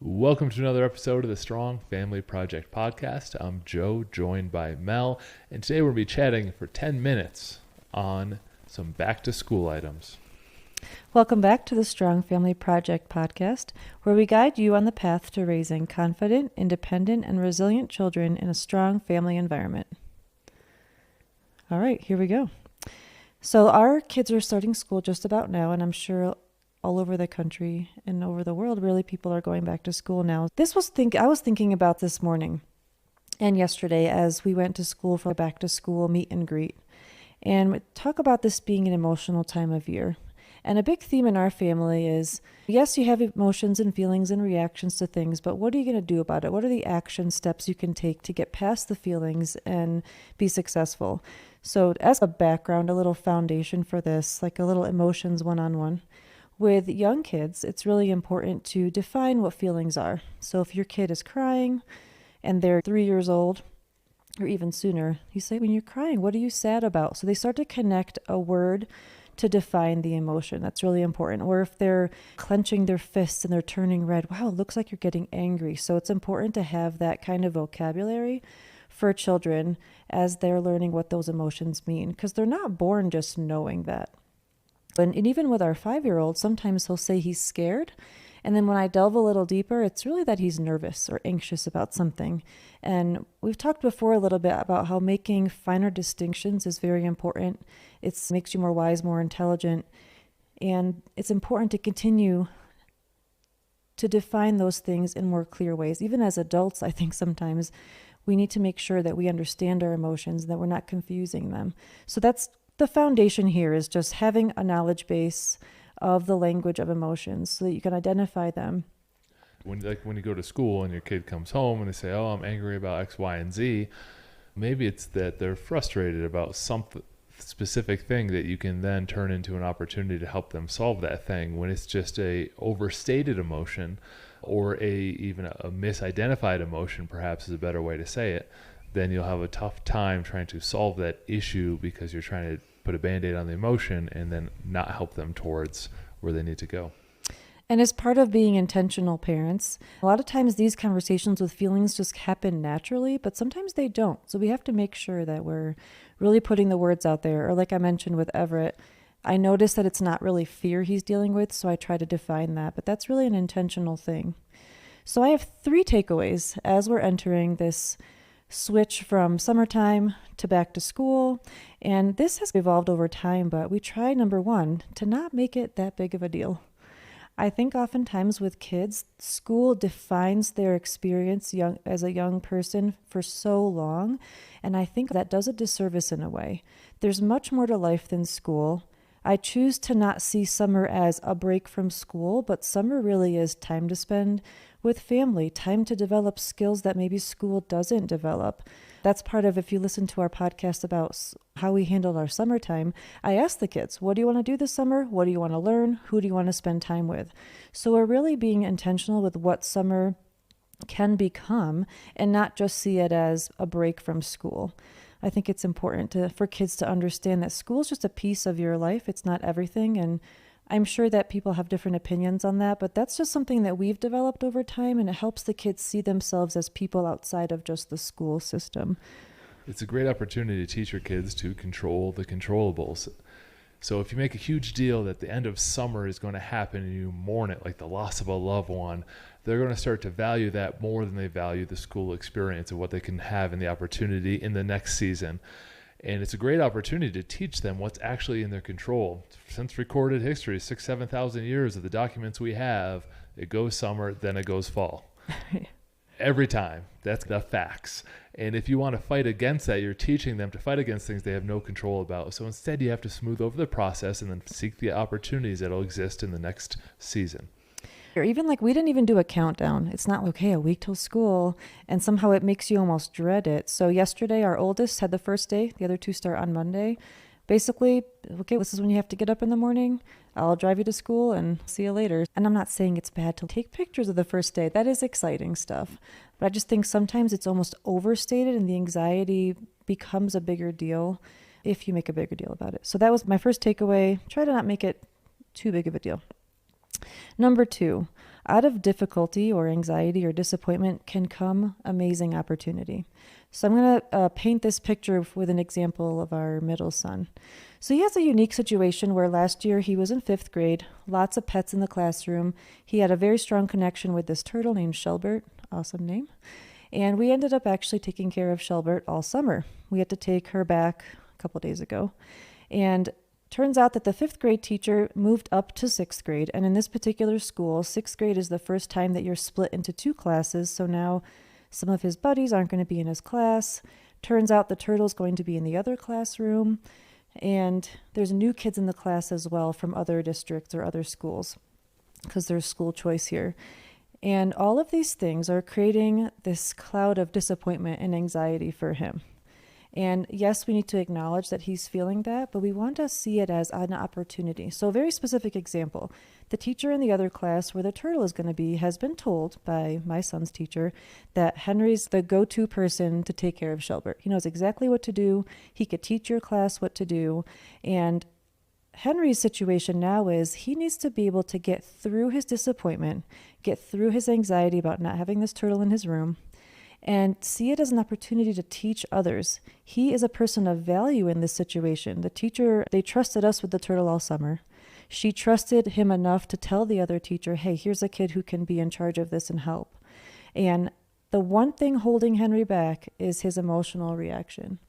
Welcome to another episode of the Strong Family Project podcast. I'm Joe, joined by Mel, and today we'll be chatting for 10 minutes on some back to school items. Welcome back to the Strong Family Project podcast, where we guide you on the path to raising confident, independent, and resilient children in a strong family environment. All right, here we go. So our kids are starting school just about now, and I'm sure all over the country and over the world, really, people are going back to school now. I was thinking about this morning and yesterday as we went to school for back to school meet and greet, and we talk about this being an emotional time of year. And a big theme in our family is, yes, you have emotions and feelings and reactions to things, but what are you going to do about it? What are the action steps you can take to get past the feelings and be successful? So as a background, a little foundation for this, like a little emotions one-on-one. With young kids, it's really important to define what feelings are. So if your kid is crying and they're 3 years old, or even sooner, you say, when you're crying, what are you sad about? So they start to connect a word to define the emotion. That's really important. Or if they're clenching their fists and they're turning red, wow, it looks like you're getting angry. So it's important to have that kind of vocabulary for children as they're learning what those emotions mean, because they're not born just knowing that. And even with our 5-year-old, sometimes he'll say he's scared. And then when I delve a little deeper, it's really that he's nervous or anxious about something. And we've talked before a little bit about how making finer distinctions is very important. It makes you more wise, more intelligent. And it's important to continue to define those things in more clear ways. Even as adults, I think sometimes we need to make sure that we understand our emotions and that we're not confusing them. So that's the foundation here, is just having a knowledge base of the language of emotions so that you can identify them. When you go to school and your kid comes home and they say, oh, I'm angry about X, Y, and Z, maybe it's that they're frustrated about some specific thing that you can then turn into an opportunity to help them solve that thing. When it's just a overstated emotion or even a misidentified emotion, perhaps is a better way to say it, then you'll have a tough time trying to solve that issue because you're trying to put a Band-Aid on the emotion and then not help them towards where they need to go. And as part of being intentional parents, a lot of times these conversations with feelings just happen naturally, but sometimes they don't. So we have to make sure that we're really putting the words out there. Or like I mentioned with Everett, I noticed that it's not really fear he's dealing with, so I try to define that, but that's really an intentional thing. So I have 3 takeaways as we're entering this switch from summertime to back to school. And this has evolved over time, but we try, number 1, to not make it that big of a deal. I think oftentimes with kids, school defines their experience as a young person for so long. And I think that does a disservice in a way. There's much more to life than school. I choose to not see summer as a break from school, but summer really is time to spend with family, time to develop skills that maybe school doesn't develop. That's part of, if you listen to our podcast about how we handled our summertime, I asked the kids, what do you want to do this summer? What do you want to learn? Who do you want to spend time with? So we're really being intentional with what summer can become and not just see it as a break from school. I think it's important for kids to understand that school is just a piece of your life. It's not everything. And I'm sure that people have different opinions on that, but that's just something that we've developed over time, and it helps the kids see themselves as people outside of just the school system. It's a great opportunity to teach your kids to control the controllables. So if you make a huge deal that the end of summer is going to happen and you mourn it like the loss of a loved one, they're going to start to value that more than they value the school experience and what they can have in the opportunity in the next season. And it's a great opportunity to teach them what's actually in their control. Since recorded history, 7,000 years of the documents we have, it goes summer, then it goes fall. Every time. That's the facts. And if you want to fight against that, you're teaching them to fight against things they have no control about. So instead, you have to smooth over the process and then seek the opportunities that will exist in the next season. Or even like we didn't even do a countdown. It's not okay, a week till school, and somehow it makes you almost dread it. So yesterday, our oldest had the first day. The other 2 start on Monday. Basically, okay, this is when you have to get up in the morning. I'll drive you to school and see you later. And I'm not saying it's bad to take pictures of the first day. That is exciting stuff. But I just think sometimes it's almost overstated and the anxiety becomes a bigger deal if you make a bigger deal about it. So that was my first takeaway. Try to not make it too big of a deal. Number 2, Out of difficulty or anxiety or disappointment can come amazing opportunity. So I'm going to paint this picture with an example of our middle son. So he has a unique situation where last year he was in 5th grade, lots of pets in the classroom. He had a very strong connection with this turtle named Shelbert, awesome name. And we ended up actually taking care of Shelbert all summer. We had to take her back a couple days ago. And turns out that the 5th grade teacher moved up to 6th grade. And in this particular school, 6th grade is the first time that you're split into 2 classes. So now some of his buddies aren't going to be in his class. Turns out the turtle's going to be in the other classroom. And there's new kids in the class as well from other districts or other schools because there's school choice here. And all of these things are creating this cloud of disappointment and anxiety for him. And yes, we need to acknowledge that he's feeling that, but we want to see it as an opportunity. So a very specific example, the teacher in the other class where the turtle is going to be has been told by my son's teacher that Henry's the go-to person to take care of Shelbert. He knows exactly what to do. He could teach your class what to do. And Henry's situation now is he needs to be able to get through his disappointment, get through his anxiety about not having this turtle in his room, and see it as an opportunity to teach others. He is a person of value in this situation. The teacher, they trusted us with the turtle all summer. She trusted him enough to tell the other teacher, hey, here's a kid who can be in charge of this and help. And the one thing holding Henry back is his emotional reaction.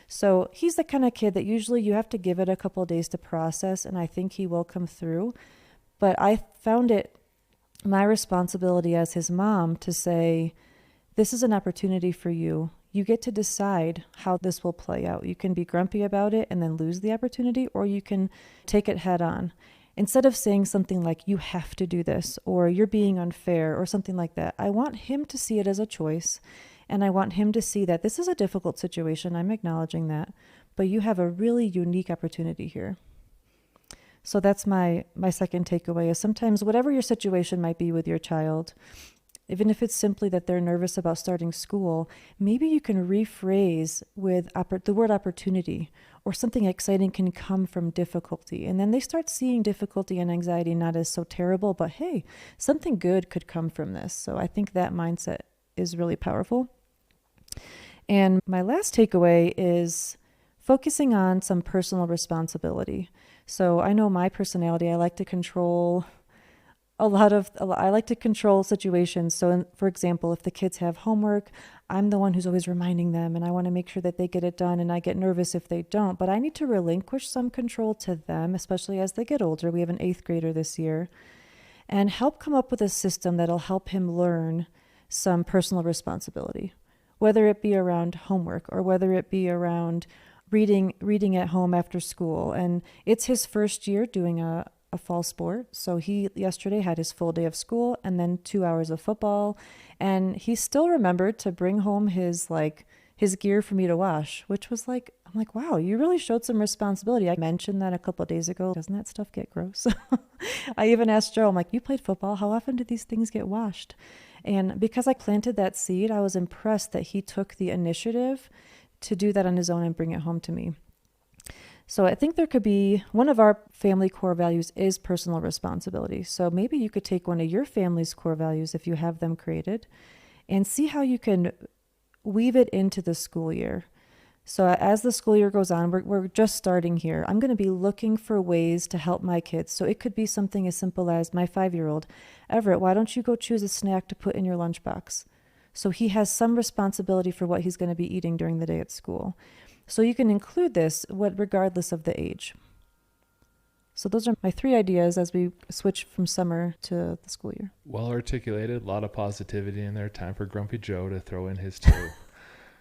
So he's the kind of kid that usually you have to give it a couple of days to process, and I think he will come through. But I found it my responsibility as his mom to say, this is an opportunity for you. You get to decide how this will play out. You can be grumpy about it and then lose the opportunity, or you can take it head on. Instead of saying something like, you have to do this, or you're being unfair, or something like that, I want him to see it as a choice. And I want him to see that this is a difficult situation. I'm acknowledging that. But you have a really unique opportunity here. So that's my second takeaway is sometimes whatever your situation might be with your child, even if it's simply that they're nervous about starting school, maybe you can rephrase with the word opportunity, or something exciting can come from difficulty. And then they start seeing difficulty and anxiety not as so terrible, but hey, something good could come from this. So I think that mindset is really powerful. And my last takeaway is focusing on some personal responsibility. So I know my personality, I like to control I like to control situations. So for example, if the kids have homework, I'm the one who's always reminding them, and I want to make sure that they get it done, and I get nervous if they don't, but I need to relinquish some control to them, especially as they get older. We have an 8th grader this year, and help come up with a system that'll help him learn some personal responsibility, whether it be around homework or whether it be around reading at home after school. And it's his first year doing a fall sport. So he yesterday had his full day of school and then 2 hours of football. And he still remembered to bring home his gear for me to wash, which was I'm like, wow, you really showed some responsibility. I mentioned that a couple of days ago. Doesn't that stuff get gross? I even asked Joe, I'm like, you played football. How often do these things get washed? And because I planted that seed, I was impressed that he took the initiative to do that on his own and bring it home to me. So I think there could be, one of our family core values is personal responsibility. So maybe you could take one of your family's core values if you have them created and see how you can weave it into the school year. So as the school year goes on, we're just starting here. I'm going to be looking for ways to help my kids. So it could be something as simple as my 5-year-old, Everett, why don't you go choose a snack to put in your lunchbox? So he has some responsibility for what he's going to be eating during the day at school. So you can include this regardless of the age. So those are my 3 ideas as we switch from summer to the school year. Well articulated, a lot of positivity in there. Time for Grumpy Joe to throw in his 2.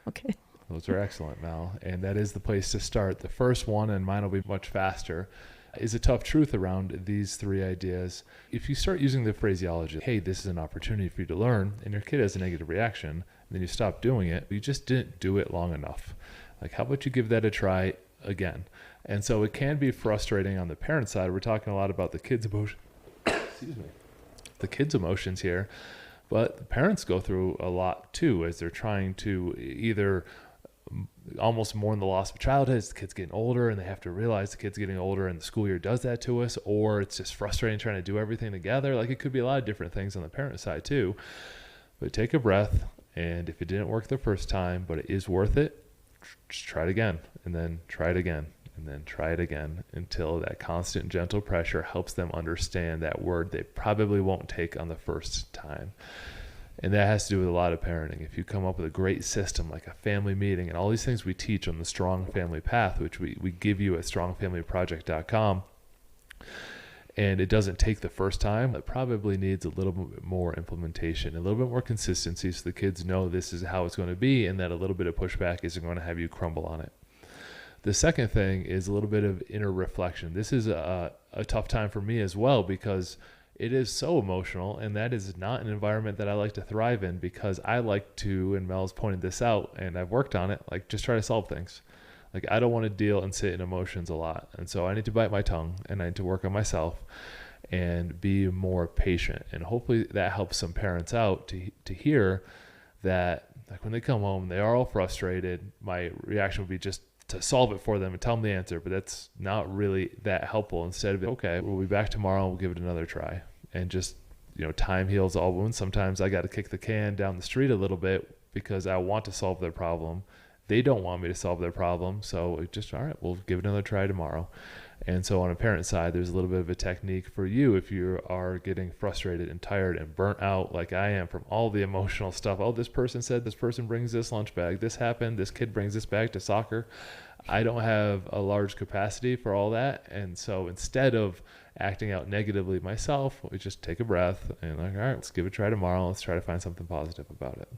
Okay. Those are excellent, Mel. And that is the place to start. The first one, and mine will be much faster, is a tough truth around these 3 ideas. If you start using the phraseology, hey, this is an opportunity for you to learn, and your kid has a negative reaction, and then you stop doing it, you just didn't do it long enough. How about you give that a try again? And so it can be frustrating on the parent side. We're talking a lot about the kids' emotion. Excuse me. The kids' emotions here, but the parents go through a lot too as they're trying to either almost mourn the loss of childhood. It's the kid's getting older and they have to realize the kid's getting older and the school year does that to us, or it's just frustrating trying to do everything together. Like, it could be a lot of different things on the parent side too. But take a breath, and if it didn't work the first time, but it is worth it, just try it again, and then try it again, and then try it again, until that constant gentle pressure helps them understand that word they probably won't take on the first time. And that has to do with a lot of parenting. If you come up with a great system like a family meeting and all these things we teach on the Strong Family Path, which we give you at strongfamilyproject.com, and it doesn't take the first time, it probably needs a little bit more implementation, a little bit more consistency, so the kids know this is how it's going to be, and that a little bit of pushback isn't going to have you crumble on it. The second thing is a little bit of inner reflection. This is a tough time for me as well, because it is so emotional, and that is not an environment that I like to thrive in, because I like to, and Mel's pointed this out, and I've worked on it, like, just try to solve things. Like, I don't want to deal and sit in emotions a lot. And so I need to bite my tongue, and I need to work on myself and be more patient. And hopefully that helps some parents out to hear that, like, when they come home, they are all frustrated. My reaction would be just to solve it for them and tell them the answer, but that's not really that helpful. Instead of, okay, we'll be back tomorrow, we'll give it another try. And just, time heals all wounds. Sometimes I got to kick the can down the street a little bit because I want to solve their problem. They don't want me to solve their problem. So it just, all right, we'll give it another try tomorrow. And so on a parent side, there's a little bit of a technique for you if you are getting frustrated and tired and burnt out like I am from all the emotional stuff. Oh, this person said this person brings this lunch bag. This happened. This kid brings this bag to soccer. I don't have a large capacity for all that. And so instead of acting out negatively myself, we just take a breath and like, all right, let's give it a try tomorrow. Let's try to find something positive about it.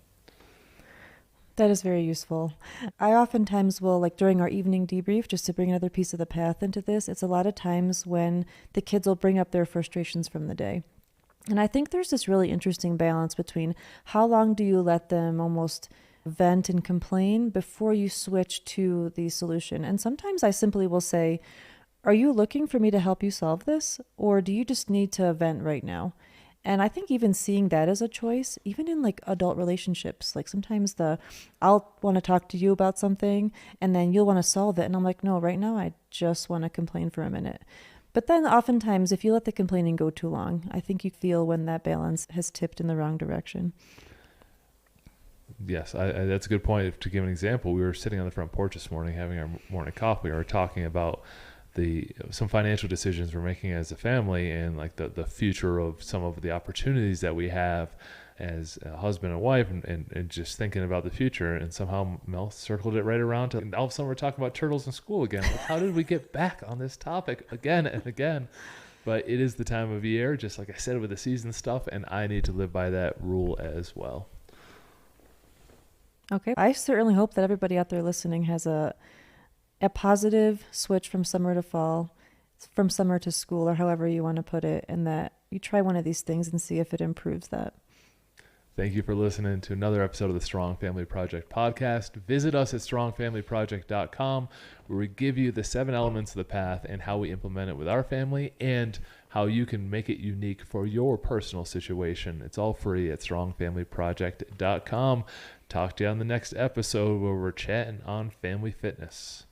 That is very useful. I oftentimes will, like during our evening debrief, just to bring another piece of the path into this, it's a lot of times when the kids will bring up their frustrations from the day. And I think there's this really interesting balance between how long do you let them almost vent and complain before you switch to the solution. And sometimes I simply will say, are you looking for me to help you solve this? Or do you just need to vent right now? And I think even seeing that as a choice, even in like adult relationships, like sometimes I'll want to talk to you about something and then you'll want to solve it. And I'm like, no, right now I just want to complain for a minute. But then oftentimes if you let the complaining go too long, I think you feel when that balance has tipped in the wrong direction. Yes, that's a good point. To give an example, we were sitting on the front porch this morning having our morning coffee. We were talking about some financial decisions we're making as a family, and like the future of some of the opportunities that we have as a husband and wife, and just thinking about the future. And somehow Mel circled it right around to, and all of a sudden we're talking about turtles in school again. Like, how did we get back on this topic again and again? But it is the time of year, just like I said, with the season stuff, and I need to live by that rule as well. Okay. I certainly hope that everybody out there listening has a positive switch from summer to fall, from summer to school, or however you want to put it, and that you try one of these things and see if it improves that. Thank you for listening to another episode of the Strong Family Project podcast. Visit us at strongfamilyproject.com, where we give you the 7 elements of the path and how we implement it with our family and how you can make it unique for your personal situation. It's all free at strongfamilyproject.com. Talk to you on the next episode where we're chatting on family fitness.